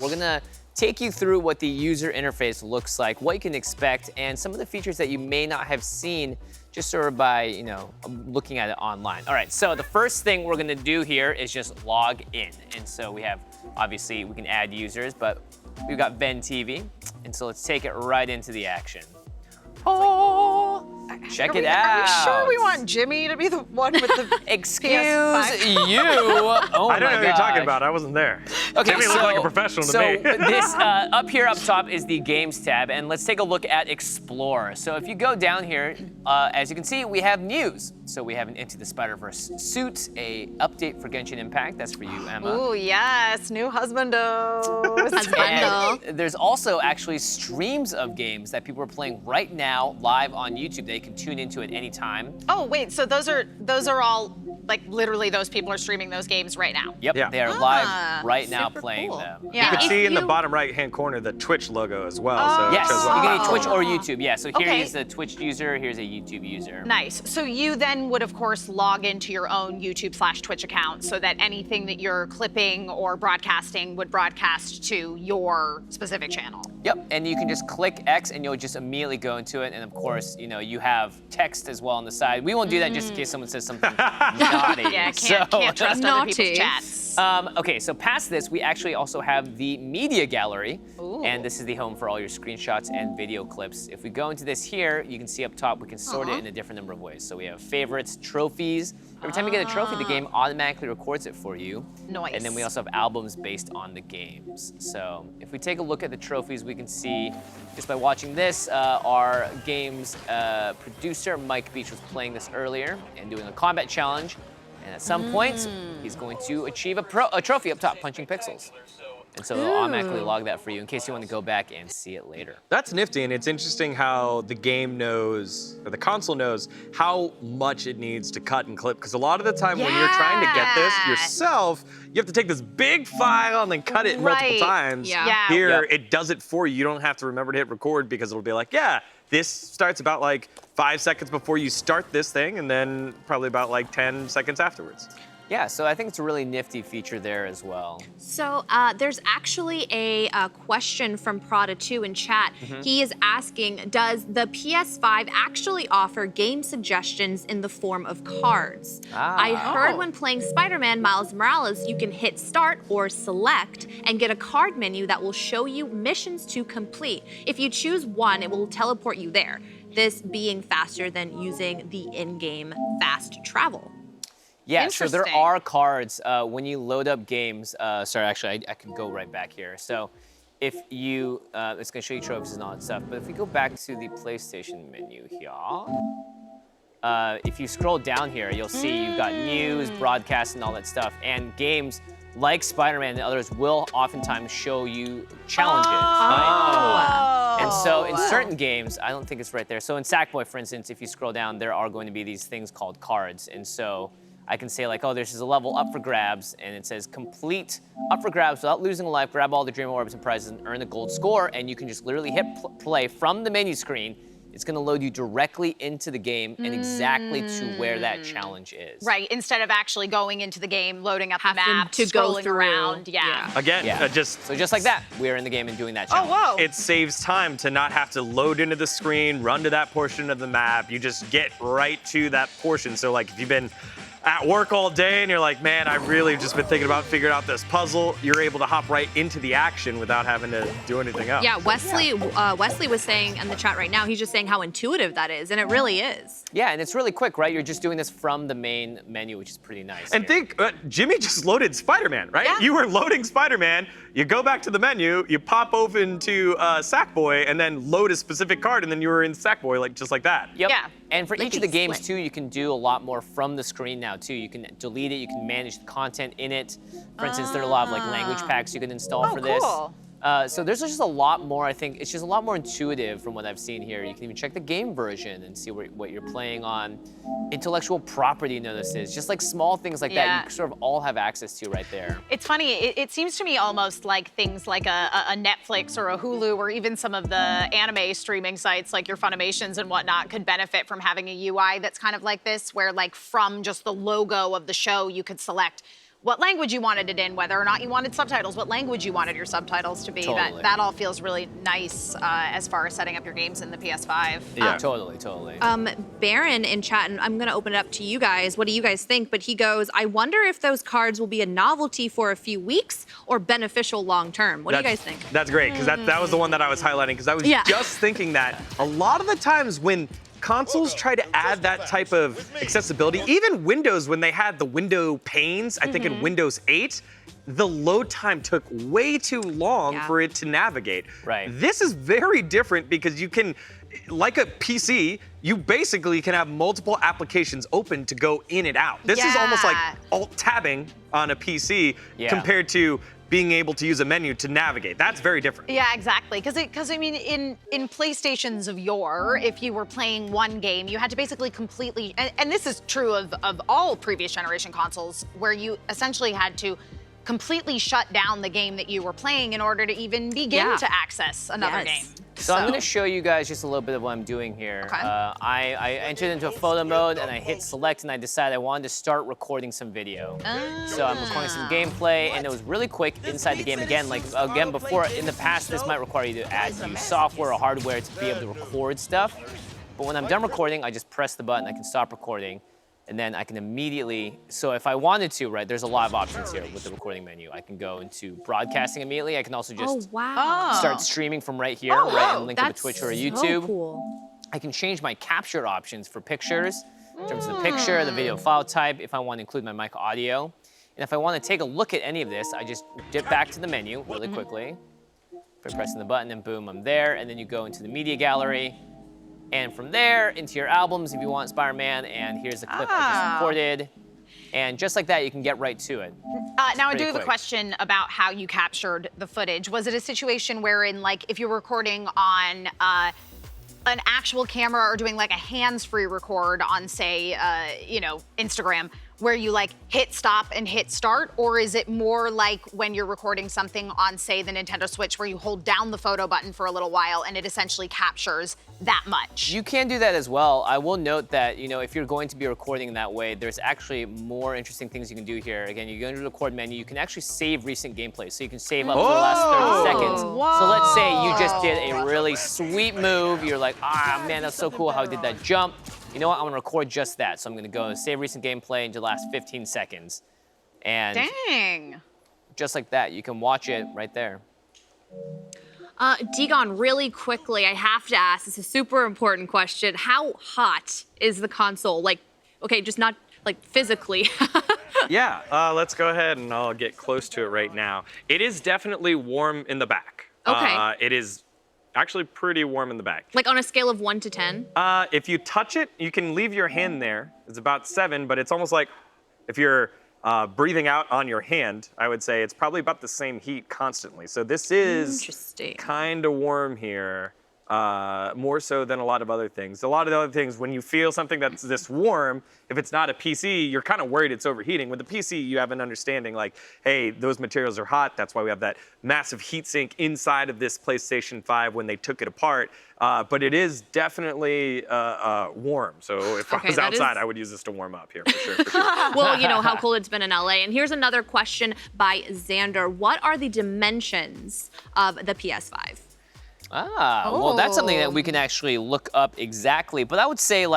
We're gonna take you through what the user interface looks like, what you can expect, and some of the features that you may not have seen just sort of by, looking at it online. All right, so the first thing we're gonna do here is just log in. And so we have, obviously, we can add users, but we've got VENN TV. And so let's take it right into the action. Oh, check it out. Are we sure we want Jimmy to be the one with the Excuse PS5? you. Oh I don't know what you're talking gosh. about. I wasn't there. Okay, Jimmy looked like a professional to me. So this up here up top is the Games tab, and let's take a look at Explore. So if you go down here, as you can see, we have news. So we have an Into the Spider-Verse suit, a update for Genshin Impact. That's for you, Emma. Ooh, yes, new husbando. And there's also actually streams of games that people are playing right now live on YouTube. They can tune into at any time. Oh wait, so those are all like literally those people are streaming those games right now. Yep, Yeah. they are live right now super playing cool. them. Yeah. You can see in the you- bottom right-hand corner the Twitch logo as well. So it Yes, shows you up. can get Twitch or YouTube. Yeah, so here Okay. is a Twitch user, here's a YouTube user. Nice. So you then would, of course, log into your own YouTube/Twitch account so that anything that you're clipping or broadcasting would broadcast to your specific channel. Yep, and you can just click X and you'll just immediately go into it. And of course, you have text as well on the side. We won't do that just in case someone says something naughty. Yeah, can't trust other people's Naughty. chats. Okay, so past this, we actually also have the media gallery. Ooh. And this is the home for all your screenshots and video clips. If we go into this here, you can see up top, we can sort it in a different number of ways. So we have favorites, trophies. Every time you get a trophy, the game automatically records it for you. Nice. And then we also have albums based on the games. So if we take a look at the trophies, we can see, just by watching this, our game's producer, Mike Beach, was playing this earlier and doing a combat challenge. And at some point, he's going to achieve a trophy up top, punching pixels. And so it'll automatically log that for you in case you want to go back and see it later. That's nifty, and it's interesting how the game knows, or the console knows, how much it needs to cut and clip. Because a lot of the time when you're trying to get this Yeah. yourself, you have to take this big file and then cut it multiple Right. times. Yeah. Here, Yep. it does it for you. You don't have to remember to hit record because it'll be like, yeah, this starts about like 5 seconds before you start this thing, and then probably about like 10 seconds afterwards. Yeah, so I think it's a really nifty feature there as well. So there's actually a question from Prada2 in chat. He is asking, does the PS5 actually offer game suggestions in the form of cards? I heard when playing Spider-Man Miles Morales, you can hit start or select and get a card menu that will show you missions to complete. If you choose one, it will teleport you there. This being faster than using the in-game fast travel. Yeah, so there Interesting. are cards when you load up games. Sorry, actually, I can go right back here. So if you, it's gonna show you trophies and all that stuff, but if we go back to the PlayStation menu here, if you scroll down here, you'll see you've got news, broadcasts, and all that stuff. And games like Spider-Man and others will oftentimes show you challenges, right? And so in certain games, I don't think it's right there. So in Sackboy, for instance, if you scroll down, there are going to be these things called cards. And so I can say like, oh, this is a level up for grabs, and it says complete up for grabs without losing a life, grab all the Dream Orbs and prizes and earn the gold score, and you can just literally hit play from the menu screen. It's gonna load you directly into the game and exactly to where that challenge is. Right, instead of actually going into the game, loading up the Having map, to go scrolling through. around. Yeah. Again, Yeah. just So just like that, we're in the game and doing that Oh, challenge. whoa. it saves time to not have to load into the screen, run to that portion of the map. You just get right to that portion. So like if you've been at work all day and you're like, man, I really just been thinking about figuring out this puzzle, you're able to hop right into the action without having to do anything else. Yeah, Wesley was saying in the chat right now, he's just saying how intuitive that is, and it really is. Yeah, and it's really quick, right? You're just doing this from the main menu, which is pretty nice. And here. think, Jimmy just loaded Spider-Man, right? Yeah. You were loading Spider-Man, you go back to the menu, you pop open to Sackboy, and then load a specific card, and then you were in Sackboy, like just like that. Yep. Yeah. And for each of the Lickety games split. too, you can do a lot more from the screen now too. You can delete it, you can manage the content in it. For instance, there are a lot of like language packs you can install for this. Cool. So there's just a lot more, I think, it's just a lot more intuitive from what I've seen here. You can even check the game version and see what you're playing on. Intellectual property notices, just like small things like that, Yeah. you sort of all have access to right there. It's funny, it seems to me almost like things like a Netflix or a Hulu or even some of the anime streaming sites like your Funimations and whatnot could benefit from having a UI that's kind of like this, where like from just the logo of the show, you could select what language you wanted it in, whether or not you wanted subtitles, what language you wanted your subtitles to be. Totally. That all feels really nice as far as setting up your games in the PS5. Yeah. Totally. Baron in chat, and I'm gonna open it up to you guys. What do you guys think? But he goes, I wonder if those cards will be a novelty for a few weeks or beneficial long term. What do you guys think? That's great, because that was the one that I was highlighting, because I was just thinking that a lot of the times when consoles try to add that type of accessibility, even Windows, when they had the window panes, I think in Windows 8, the load time took way too long for it to navigate. Right. This is very different because you can, like a PC, you basically can have multiple applications open to go in and out. This is almost like alt-tabbing on a PC compared to being able to use a menu to navigate. That's very different. Yeah, exactly. Because I mean, in PlayStations of yore, if you were playing one game, you had to basically completely, and this is true of all previous generation consoles, where you essentially had to completely shut down the game that you were playing in order to even begin to access another game. So I'm going to show you guys just a little bit of what I'm doing here. Okay. I entered into a photo mode and I hit select and I decided I wanted to start recording some video. So I'm recording some gameplay and it was really quick inside the game. Again, before, in the past, this might require you to add new software or hardware to be able to record stuff. But when I'm done recording, I just press the button, I can stop recording. And then I can immediately, so if I wanted to, right, there's a lot of options here with the recording menu. I can go into broadcasting immediately. I can also just start streaming from right here, and link to a Twitch or a YouTube. Cool. I can change my capture options for pictures, in terms of the picture, the video file type, if I want to include my mic audio. And if I want to take a look at any of this, I just dip back to the menu really quickly by pressing the button, and boom, I'm there. And then you go into the media gallery. And from there, into your albums if you want Spider-Man, and here's the clip I just recorded. And just like that, you can get right to it. Now, I do have a question about how you captured the footage. Was it a situation wherein, like, if you were recording on an actual camera or doing, like, a hands-free record on, say, Instagram, where you, like, hit stop and hit start? Or is it more like when you're recording something on, say, the Nintendo Switch, where you hold down the photo button for a little while and it essentially captures that much? You can do that as well. I will note that, if you're going to be recording in that way, there's actually more interesting things you can do here. Again, you go into the record menu, you can actually save recent gameplay. So you can save up to the last 30 seconds. So let's say you just did a really sweet move. You're like, man, that's so cool how I did that jump. You know what, I'm gonna record just that. So I'm gonna go save recent gameplay into the last 15 seconds. And dang. Just like that, you can watch it right there. Dagon, really quickly, I have to ask, it's a super important question. How hot is the console? Like, okay, just not like physically. Yeah, let's go ahead and I'll get close to it right now. It is definitely warm in the back. Okay. It is actually pretty warm in the back. Like on a scale of 1 to 10? If you touch it, you can leave your hand there. It's about 7, but it's almost like if you're breathing out on your hand, I would say it's probably about the same heat constantly. So this is kind of warm here, more so than a lot of other things. A lot of the other things, when you feel something that's this warm, if it's not a PC, you're kind of worried it's overheating. With the PC, you have an understanding like, hey, those materials are hot. That's why we have that massive heat sink inside of this PlayStation 5 when they took it apart. But it is definitely warm. So if I was outside, I would use this to warm up here for sure. Well, you know how cold it's been in LA. And here's another question by Xander. What are the dimensions of the PS5? Well, that's something that we can actually look up exactly. But I would say,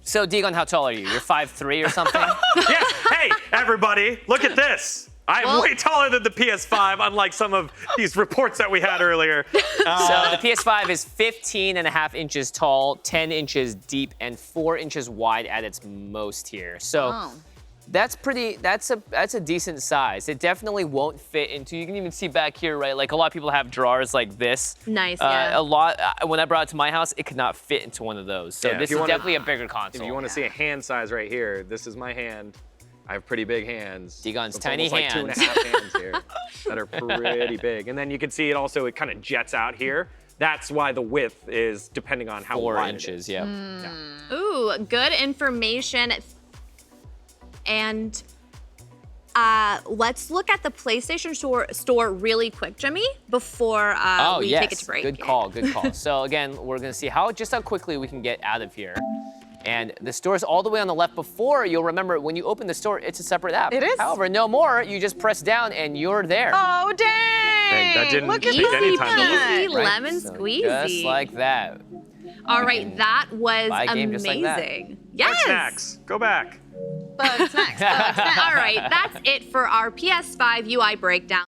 so Dagon, how tall are you? You're 5'3" or something? Yes. Hey, everybody, look at this. I'm way taller than the PS5, unlike some of these reports that we had earlier. So the PS5 is 15.5 inches tall, 10 inches deep, and 4 inches wide at its most here. So that's a decent size. It definitely won't fit into, you can even see back here, right? Like a lot of people have drawers like this. Nice, yeah. When I brought it to my house, it could not fit into one of those. So this is definitely a bigger console. If you want to see a hand size right here, this is my hand. I have pretty big hands. Dagon's It's tiny almost hands. like 2.5 hands here that are pretty big. And then you can see it also, it kind of jets out here. That's why the width is depending on how 4 wide inches, it is. yeah. Ooh, good information. And let's look at the PlayStation store really quick, Jimmy, before we take it to break. Good call, good call. So again, we're gonna see just how quickly we can get out of here. And the store is all the way on the left. Before, you'll remember, when you open the store, it's a separate app. It is. However, no more. You just press down and you're there. Oh, dang. That didn't Look at take any that. time to load. Easy Right? lemon So squeezy. Just like that. All right, that was buy a game amazing. just like that. Yes. Snacks. Go back. Bugs next. All right, that's it for our PS5 UI breakdown.